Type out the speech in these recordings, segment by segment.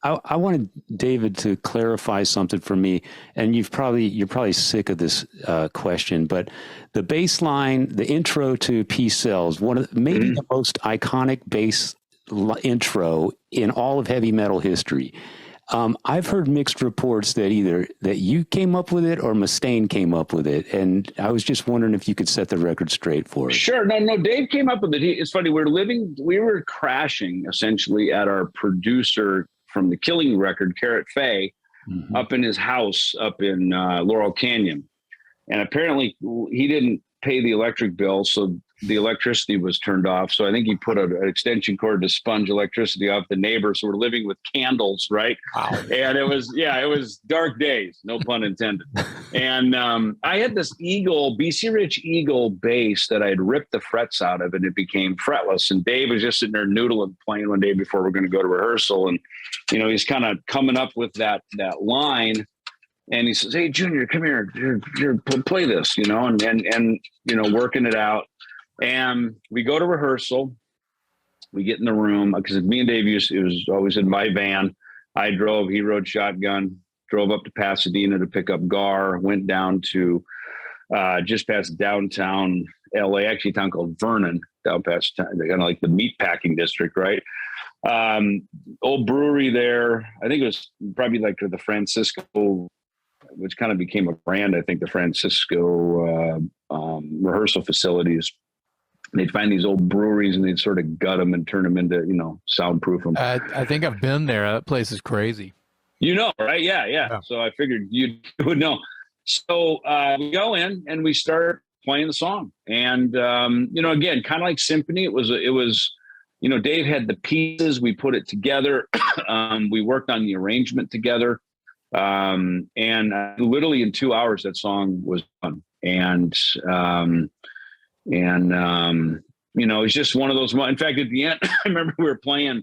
I wanted David to clarify something for me, and you're probably sick of this question, but the bass line, the intro to Peace Sells, maybe the most iconic bass intro in all of heavy metal history. I've heard mixed reports that either that you came up with it or Mustaine came up with it, and I was just wondering if you could set the record straight for us. Sure. No, Dave came up with it. It's funny. We were crashing essentially at our producer from the Killing record, Carrot Fay, up in his house up in Laurel Canyon. And apparently he didn't pay the electric bill, so the electricity was turned off. So I think he put an extension cord to sponge electricity off the neighbors. So we're living with candles, right? Wow. And it was dark days, no pun intended. And I had this BC Rich Eagle bass that I had ripped the frets out of, and it became fretless. And Dave was just sitting there noodling, playing one day before we're going to go to rehearsal. And, he's kind of coming up with that line. And he says, "Hey, Junior, come here, play this," and working it out. And we go to rehearsal. We get in the room because me and Dave it was always in my van. I drove, he rode shotgun, drove up to Pasadena to pick up Gar, went down to just past downtown LA, actually a town called Vernon, down past kind of like the meat packing district, right? Old brewery there. I think it was probably like the Francisco, which kind of became a brand, I think, the Francisco rehearsal facilities. They'd find these old breweries and they'd sort of gut them and turn them into, soundproof them. I think I've been there. That place is crazy. Right? Yeah. So I figured you would know. So we go in and we start playing the song. And, again, kind of like symphony, it was, Dave had the pieces, we put it together. We worked on the arrangement together. And literally in 2 hours, that song was done. And it's just one of those. In fact, at the end, I remember we were playing,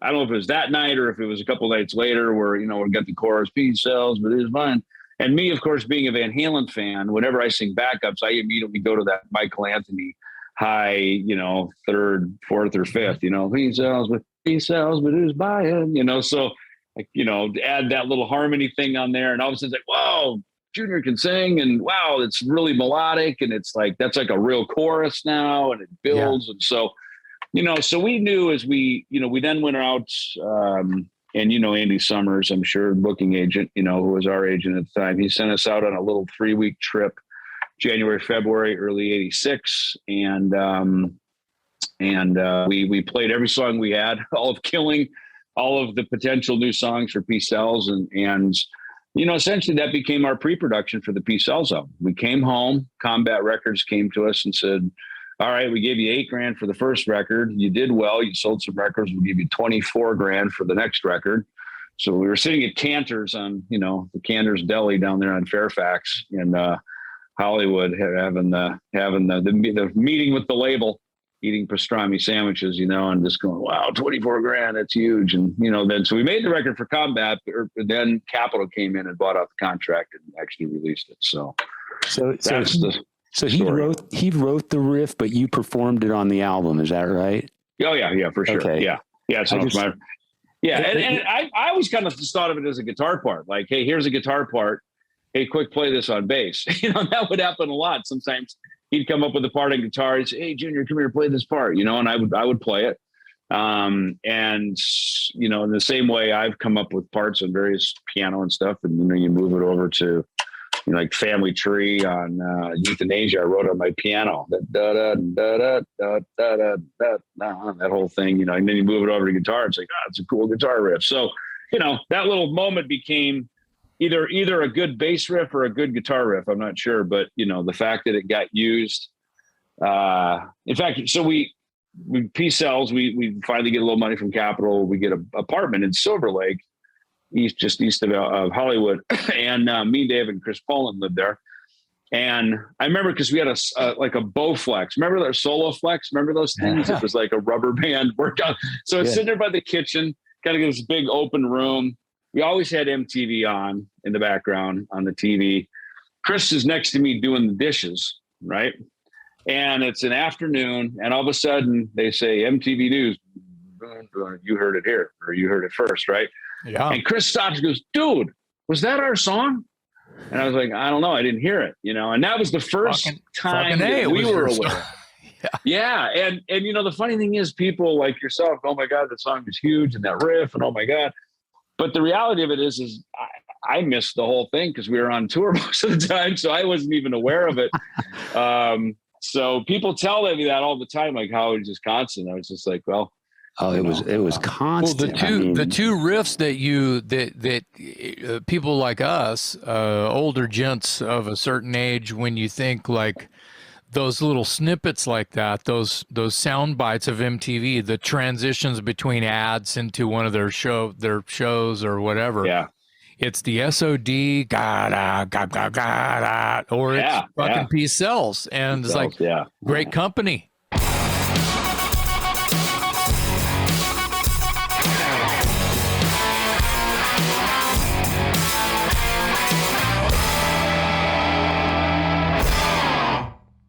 I don't know if it was that night or if it was a couple of nights later where, we got the chorus, Peace Sells, but it was fine. And me, of course, being a Van Halen fan, whenever I sing backups, I immediately go to that Michael Anthony high, third, fourth, or fifth, Peace Sells, but who's buying, so add that little harmony thing on there. And all of a sudden it's like, whoa, Junior can sing, and wow, it's really melodic. And it's like, that's like a real chorus now, and it builds. Yeah. And so, so we knew as we then went out, and, Andy Summers, I'm sure, booking agent, who was our agent at the time, he sent us out on a little 3-week trip, January, February, early '86. And we played every song we had, all of Killing, all of the potential new songs for Peace Sells. And essentially that became our pre-production for the Peace Sells album. We came home, Combat Records came to us and said, all right, we gave you $8,000 for the first record. You did well. You sold some records. We'll give you $24,000 for the next record. So we were sitting at Cantor's on, the Cantor's Deli down there on Fairfax in Hollywood, having the meeting with the label, eating pastrami sandwiches, and just going, wow, $24,000, that's huge. And, then, so we made the record for Combat, then Capitol came in and bought out the contract and actually released it. So he wrote the riff, but you performed it on the album. Is that right? Oh yeah, for sure. Okay. Yeah. So and I always kind of just thought of it as a guitar part. Like, hey, here's a guitar part. Hey, quick, play this on bass. That would happen a lot. Sometimes he'd come up with a part on guitar. He'd say, hey, Junior, come here, play this part, and I would play it. And, in the same way I've come up with parts on various piano and stuff. And, you move it over to, like Family Tree on Euthanasia, I wrote on my piano, that that whole thing, and then you move it over to guitar. It's like, it's a cool guitar riff. So, that little moment became either a good bass riff or a good guitar riff. I'm not sure, but the fact that it got used, in fact, so we Peace Sells, we finally get a little money from Capitol. We get an apartment in Silver Lake, just east of Hollywood. And me, Dave, and Chris Poland lived there. And I remember because we had like a Bowflex. Remember that Solo Flex? Remember those things? It was like a rubber band workout. So it's sitting there by the kitchen, kind of this big open room. We always had MTV on in the background on the TV. Chris is next to me doing the dishes, right? And it's an afternoon, and all of a sudden they say MTV News, dun, dun, you heard it here, or you heard it first, right? Yeah. And Chris stops and goes, dude, was that our song? And I was like, I don't know. I didn't hear it, And that was the first time that we were aware. Yeah. And, the funny thing is people like yourself, oh my God, that song is huge and that riff and oh my God. But the reality of it is I missed the whole thing because we were on tour most of the time. So I wasn't even aware of it. So people tell me that all the time, like how it was just constant. I was just like, well, it was constant. Well, the two riffs that people like us, older gents of a certain age, when you think like those little snippets like that, those sound bites of MTV, the transitions between ads into one of their shows or whatever. Yeah. It's the SOD, or it's fucking Peace Cells. And it's like, great company.